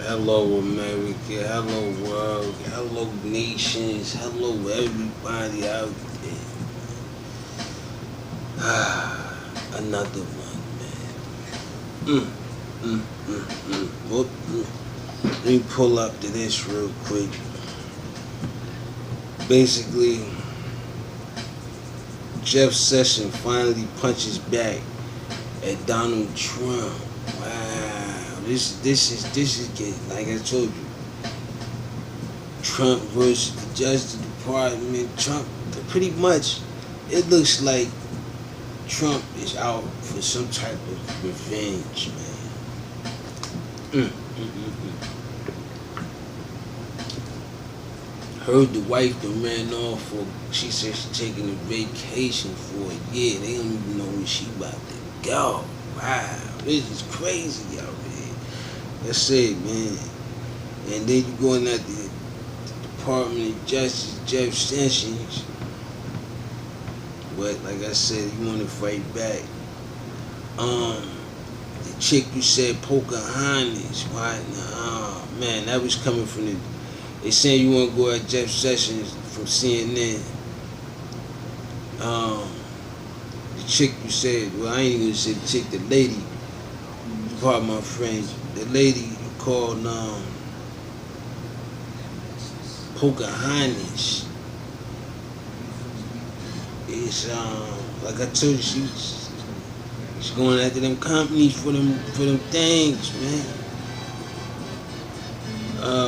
Hello America, hello world, hello nations, hello everybody out there. Another one, man. Whoop. Let me pull up to this real quick. Basically, Jeff Sessions finally punches back at Donald Trump. Wow, this is getting, like I told you, Trump versus the Justice Department. Trump, pretty much, it looks like Trump is out for some type of revenge, man. Heard the wife that ran off for, she said she's taking a vacation for a year. They don't even know where she about to go. Wow, this is crazy out here. That's it, man. And then you going at the Department of Justice, Jeff Sessions. But like I said, you want to fight back. The chick you said, Pocahontas. Why? Oh man, that was coming from the. They saying you want to go at Jeff Sessions from CNN. The chick you said, well, I ain't even gonna say the chick, the lady. Pardon my French. The lady you called Pocahontas. It's like I told you, she's going after them companies for them things, man.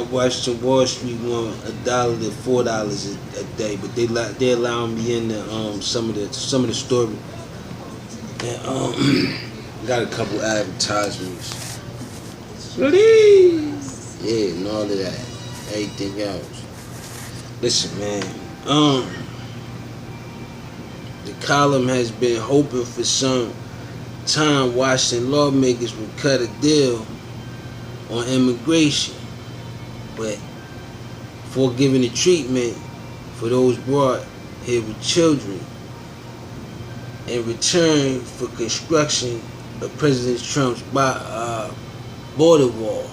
Washington Wall Street want $1 to $4 a day, but they allow me in the some of the story. And got a couple advertisements. Yeah, and all of that. Everything else. Listen, man. The column has been hoping for some time Washington lawmakers would cut a deal on immigration, but for giving the treatment for those brought here with children in return for construction of President Trump's border wall.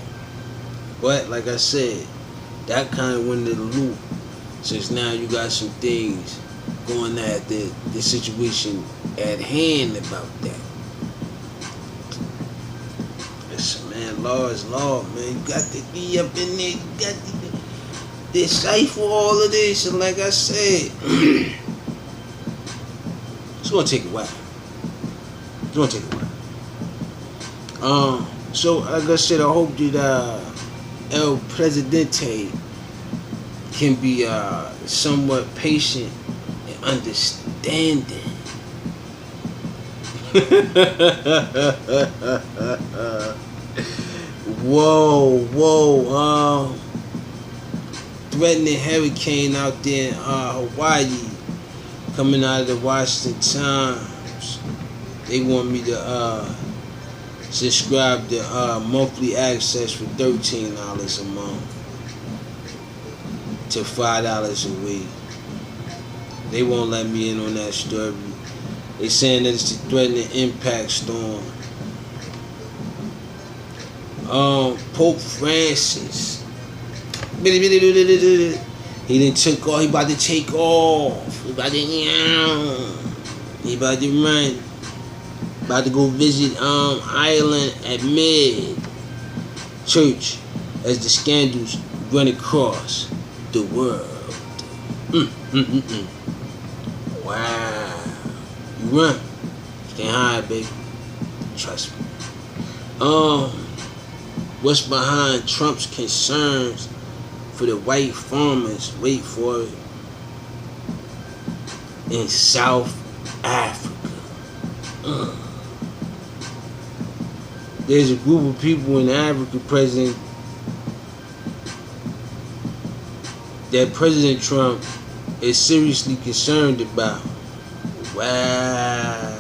But like I said, that kind of went into the loop, since now you got some things going at the situation at hand about that. Listen, man, law is law, man. You got to be up in there. You got to decipher all of this. And like I said, it's gonna take a while. It's gonna take a while. So like I said, I hope that El Presidente can be somewhat patient and understanding. Whoa. Threatening hurricane out there in Hawaii, coming out of the Washington Times. They want me to subscribe to monthly access for $13 a month to $5 a week. They won't let me in on that story. They saying that it's the threatening impact storm. Pope Francis. He done took off. He about to take off. He about to run. About to go visit Ireland at Mid Church as the scandals run across the world. Wow. You run. You can't hide, baby. Trust me. What's behind Trump's concerns for the white farmers, wait for it, in South Africa? There's a group of people in Africa that President Trump is seriously concerned about. Wow.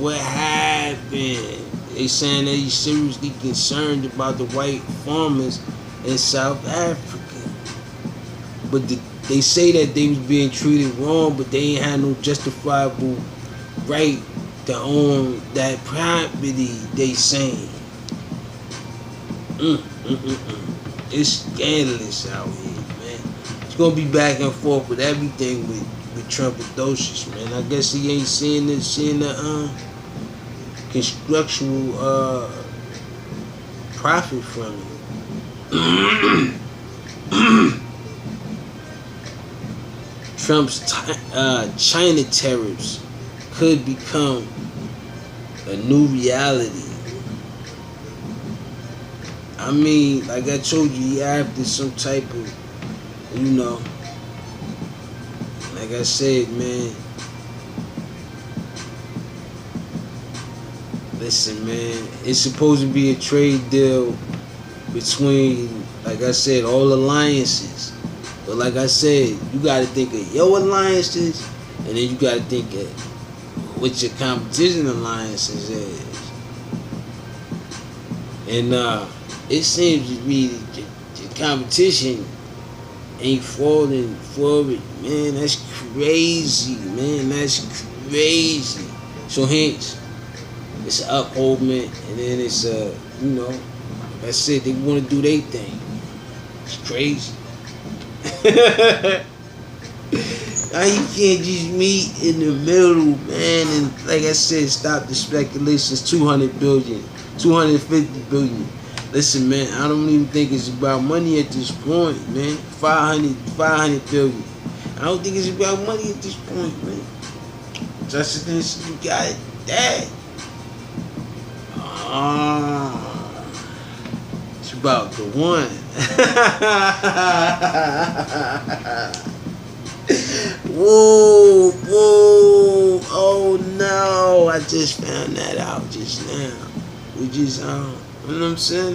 What happened? They saying that he's seriously concerned about the white farmers in South Africa. But they say that they was being treated wrong, but they ain't had no justifiable right to own that property, they saying. It's scandalous out here, man. It's gonna be back and forth with everything with Trumpetocious, man. I guess he ain't seeing the constructual profit from it. Trump's China tariffs could become a new reality. I mean, like I told you, he after some type of, like I said, man. Listen, man, it's supposed to be a trade deal between, like I said, all alliances. But like I said, you got to think of your alliances, and then you got to think of what your competition alliances is. And it seems to me that the competition ain't falling for it, man. That's crazy, man. That's crazy. So hence, it's an upholdment, and then it's that's it. They want to do their thing. It's crazy. Now you can't just meet in the middle, man, and like I said, stop the speculations. 200 billion, 250 billion. Listen, man, I don't even think it's about money at this point, man. 500 billion. I don't think it's about money at this point, man. Just this, you got it, Dad. It's about the one. Whoa, oh no, I just found that out just now. We just, you know what I'm saying?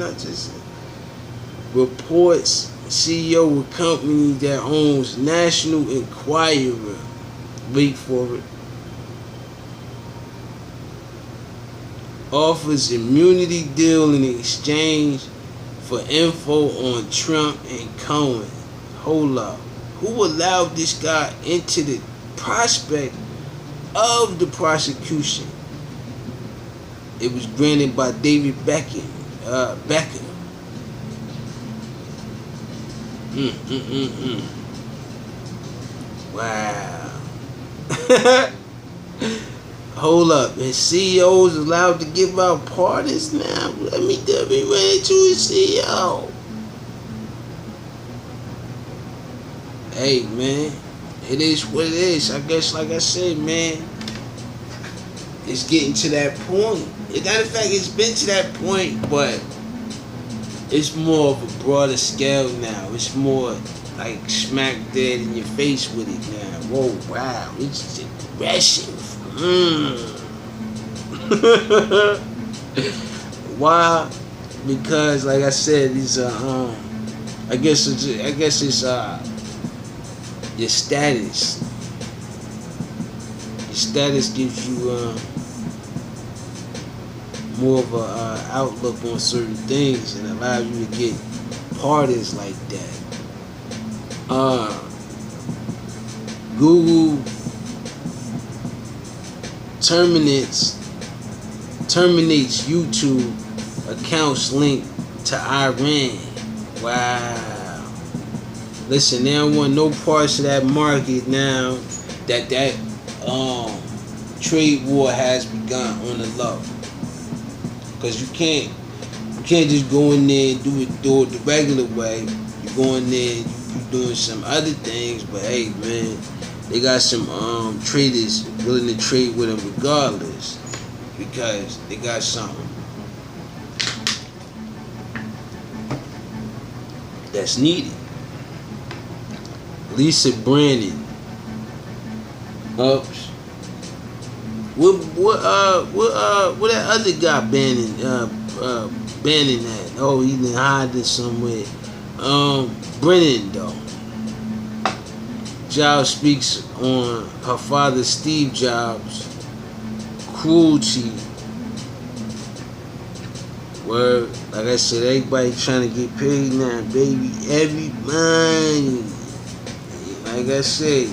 Reports CEO of company that owns National Enquirer, wait for it, offers immunity deal in exchange for info on Trump and Cohen. Hold up. Who allowed this guy into the prospect of the prosecution? It was granted by David Becker. Wow. Hold up. And CEOs allowed to give out pardons now? Let me run into a CEO. Hey, man, it is what it is. I guess, like I said, man, it's getting to that point. Matter of fact, it's been to that point, but it's more of a broader scale now. It's more like smack dead in your face with it now. Whoa, wow, it's aggressive. Why? Because, like I said, these I guess it's your status. Your status gives you more of a outlook on certain things and allows you to get pardons like that. Google terminates YouTube accounts linked to Iran. Wow. Listen, they don't want no parts of that market now that trade war has begun on the low. Cause you can't just go in there and do it the regular way. You go in there and you doing some other things, but hey, man, they got some traders willing to trade with them regardless because they got something that's needed. Lisa Brandon. Oops. What that other guy banning that? Oh, he been hiding somewhere. Brennan though. Jobs speaks on her father Steve Jobs' cruelty. Word, like I said, everybody trying to get paid now, baby. Everybody. Like I said,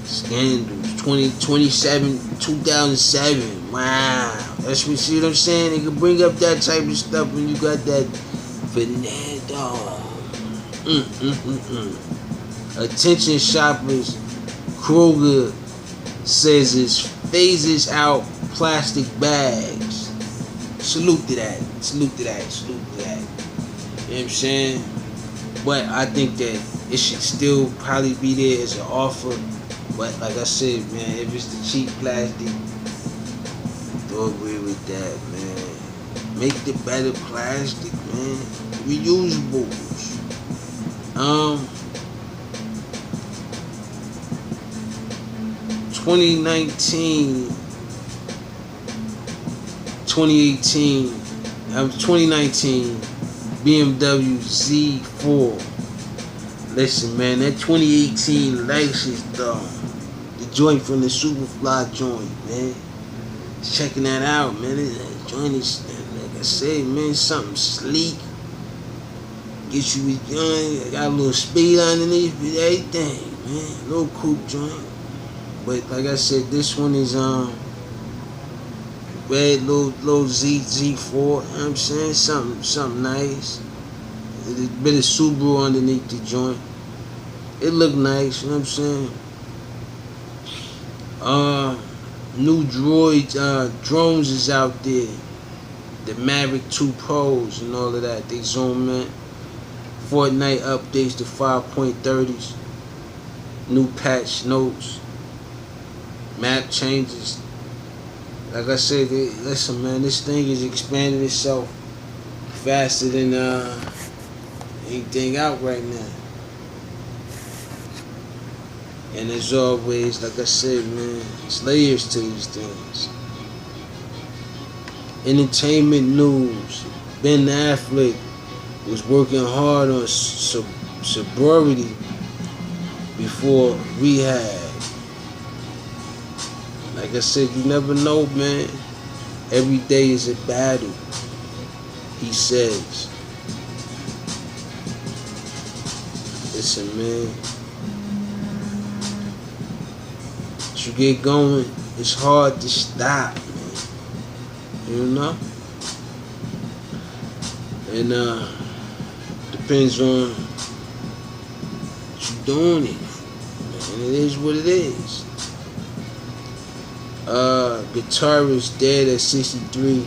scandals. 2007. Wow. That's what, see what I'm saying? They can bring up that type of stuff when you got that Fernando. Attention shoppers, Kroger says it phases out plastic bags. Salute to that. Salute to that. Salute to that. You know what I'm saying? But I think that it should still probably be there as an offer. But like I said, man, if it's the cheap plastic, don't agree with that, man. Make the better plastic, man. Reusables. 2019, 2019 BMW Z4. Listen, man, that 2018 Lexus, though, the joint from the Superfly joint, man. Checking that out, man. That joint is, like I said, man, something sleek. Get you with joint, got a little speed underneath, but everything, man. Little coupe joint. But like I said, this one is red little Z4, you know what I'm saying? Something nice. A bit of Subaru underneath the joint. It look nice, you know what I'm saying? New drones is out there. The Mavic 2 Pros and all of that. They zoom in. Fortnite updates to 5.30s. New patch notes. Map changes. Like I said, listen, man, this thing is expanding itself faster than anything out right now. And as always, like I said, man, it's layers to these things. Entertainment news. Ben Affleck was working hard on sobriety before rehab. Like I said, you never know, man. Every day is a battle, he says. Listen, man. As you get going, it's hard to stop, man. You know? And depends on what you're doing it. And it is what it is. Guitarist dead at 63.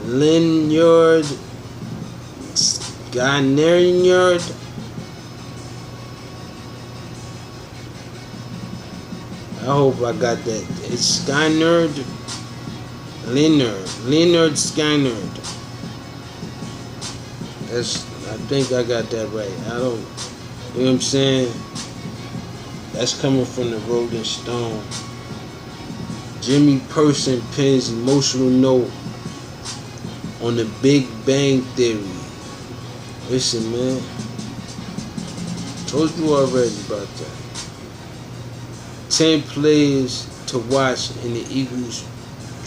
Lynyrd Skynyrd. I hope I got that. It's Skynyrd. Lynyrd Skynyrd. I think I got that right. I don't, you know what I'm saying? That's coming from the Rolling Stone. Jimmy Person pens emotional note on the Big Bang Theory. Listen, man. Told you already about that. 10 players to watch in the Eagles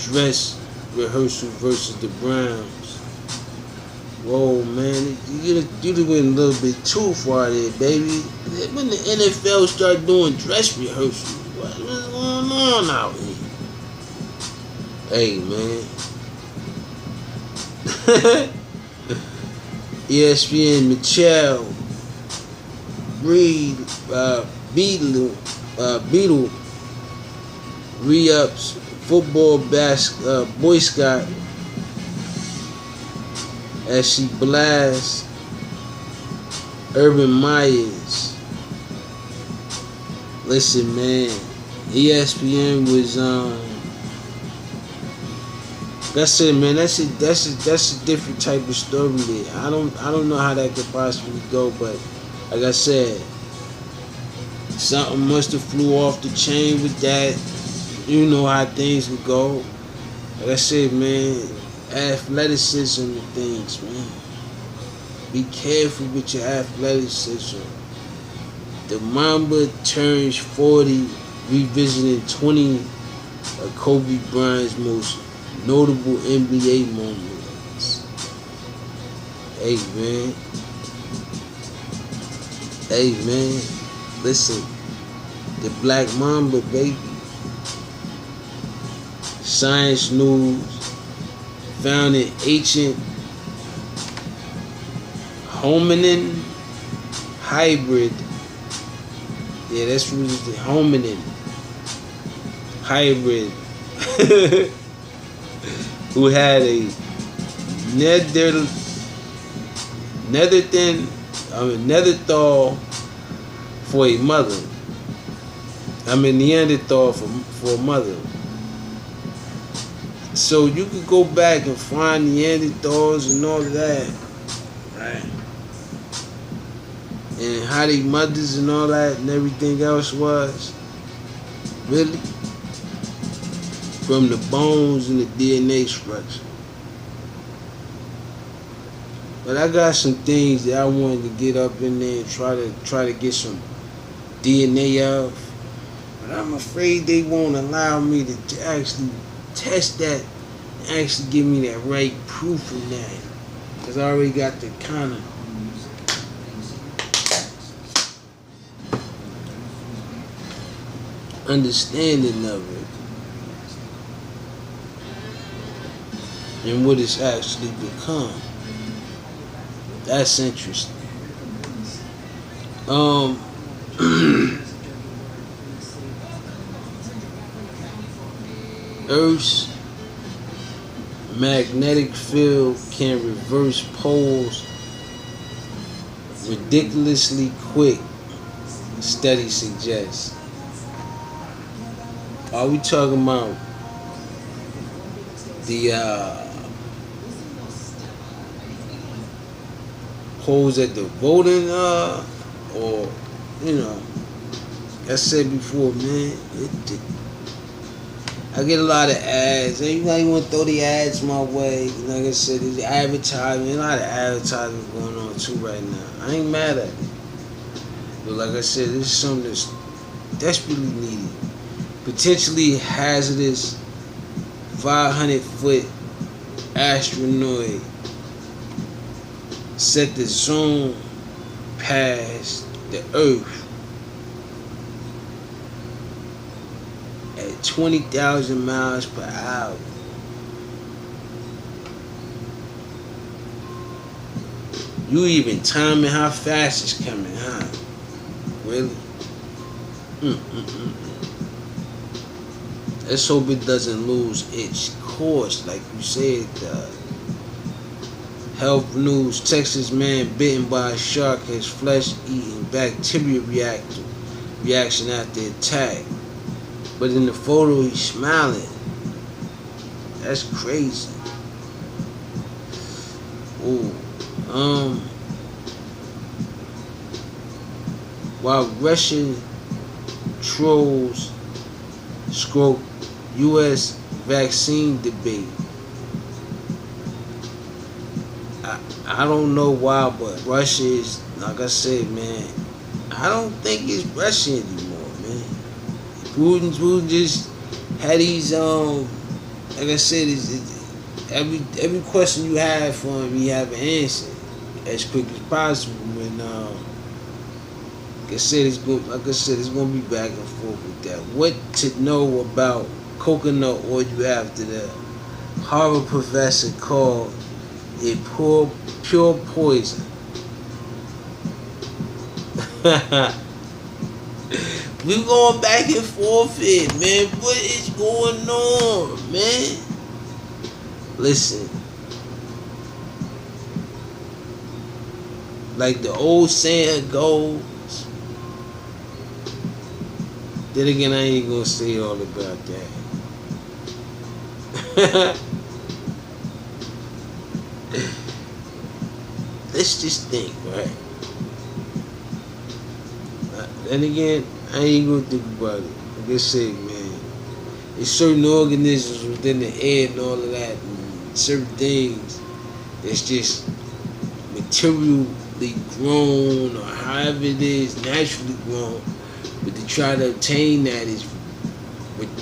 dress rehearsal versus the Browns. Whoa, man, you went a little bit too far there, baby. When the NFL start doing dress rehearsals, what's going on out here? Hey, man. ESPN Michelle Beadle re-ups football Boy Scout as she blasts Urban Myers. Listen, man, ESPN was that's it, man. That's a different type of story there. I don't know how that could possibly go, but like I said, something must have flew off the chain with that. You know how things could go. Like I said, man, athleticism and things, man. Be careful with your athleticism. The Mamba turns 40, revisiting 20 of Kobe Bryant's most notable NBA moments. Hey, man. Listen, the Black Mamba, baby. Science news found in ancient hominin hybrid. Yeah, that's what it is, the hominin hybrid. Who had a Neanderthal for a mother. Neanderthal for a mother. So you could go back and find Neanderthals and all of that, right? And how they mothers and all that and everything else was. Really? From the bones and the DNA structure. But I got some things that I wanted to get up in there and try to get some DNA of. But I'm afraid they won't allow me to actually test that and actually give me that right proof of that. Because I already got the kind of understanding of it and what it's actually become. That's interesting. Earth's magnetic field can reverse poles ridiculously quick, study suggests. Are we talking about the polls at the voting, or, you know, like I said before, man, I get a lot of ads. Everybody want to throw the ads my way. Like I said, there's advertising. A lot of advertising going on too right now. I ain't mad at it. But like I said, this is something that's desperately needed. Potentially hazardous 500-foot asteroid set the zone past the Earth at 20,000 miles per hour. You even timing how fast it's coming, huh? Really? Let's hope it doesn't lose its course like you said it does. Health news: Texas man bitten by a shark has flesh-eating bacteria reaction after attack. But in the photo, he's smiling. That's crazy. Ooh. While Russian trolls stroke U.S. vaccine debate. I don't know why, but Russia is, like I said, man, I don't think it's Russia anymore, man. Putin just had these, like I said, every question you have for him, he have an answer as quick as possible. And like I said, it's going to be back and forth with that. What to know about coconut oil after the Harvard professor called it pure poison. We going back and forth here, man. What is going on, man? Listen. Like the old saying goes. Then again, I ain't gonna say all about that. Let's just think, right? Then again, I ain't gonna think about it. Like I said, man, there's certain organisms within the air and all of that, and certain things that's just materially grown or however it is, naturally grown. But to try to obtain that is,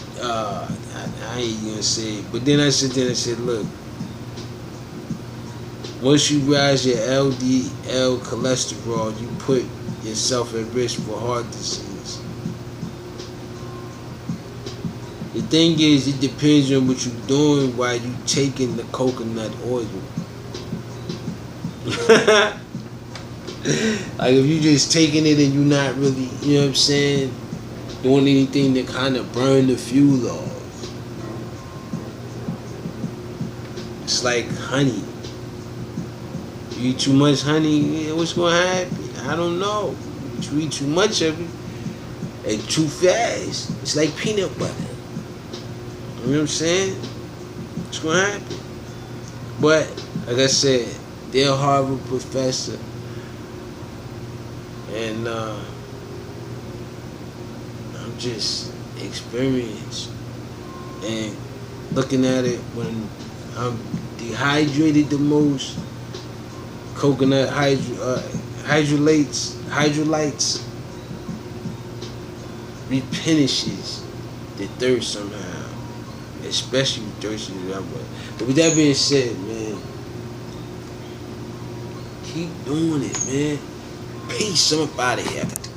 I ain't gonna say it. But then I sit there and I said, look, once you rise your LDL cholesterol, you put yourself at risk for heart disease. The thing is, it depends on what you're doing while you taking the coconut oil. Like if you just taking it and you're not really, you know what I'm saying, doing anything to kind of burn the fuel off. It's like honey. You eat too much honey, what's gonna happen? I don't know. If you eat too much of it and too fast, it's like peanut butter. You know what I'm saying? What's gonna happen? But like I said, they're a Harvard professor, and I'm just experienced and looking at it when I'm dehydrated the most. Coconut hydrolytes replenishes the thirst somehow, especially thirsty. But with that being said, man, keep doing it, man. Peace. I'm up out of here.